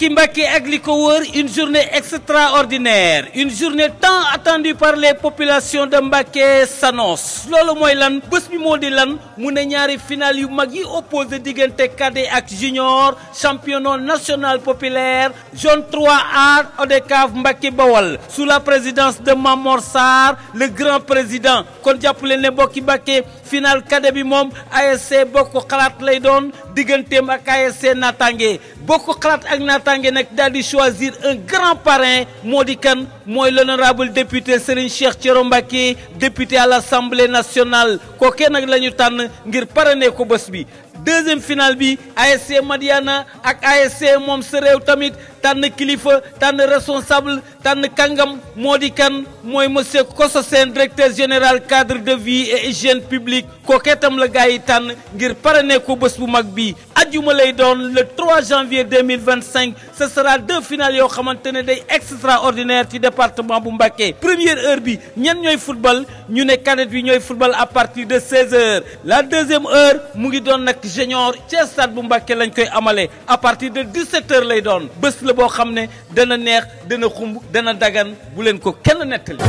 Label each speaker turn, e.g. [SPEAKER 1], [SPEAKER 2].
[SPEAKER 1] Mbacké ak li ko wër, une journée extraordinaire, une journée tant attendue par les populations de Mbacké s'annonce. Loolu mooy lan bés bi moo di lan mu ne ñaari final yu mag yi opposé diggante cadet ak junior, championnat national populaire zone 3A ODCAV Mbacké Bawol sous la présidence de Mamor Sarr, le grand président. Kon jàpp leen ne mbokki Mbacké final cadet bi moom ASC Bokk Xalaat lay doon digganteem ak ASC Natangué. Bokk Xalaat ak Natangué nag daal di choisir un grand parrain moo di kan mooy l'honorable député Serigne Cheikh Thioro Mbacké, député à l'Assemblée nationale. Kookee nag la ñu tànn ngir parrainer ko bés bi. Deuxième finale bi ASC Madiana ak ASC moom sa réew tamit tànn kilifa tànn responsable tànn kàngam moo di kan mooy monsieur Kosso Sène, directeur général cadre de vie et hygiène publique. Kookee tam la gars yi tànn ngir parrainer ko bés bu mag bi. Ajjuma lay doon le 3 janvier 2025 ce sera deux finales yoo xamante ne day extraordinaire ci département bu Mbacké. Première heure bi ñan ñooy football ñu ne cadet bi ñooy football à partir de 16h. La deuxième heure mu ngi doon nag junior ci stade bu Mbacké lañ koy amale à partir de 17h lay doon bés la boo xam ne dana neex dana xumb dana dagan bu leen ko kenn nettali.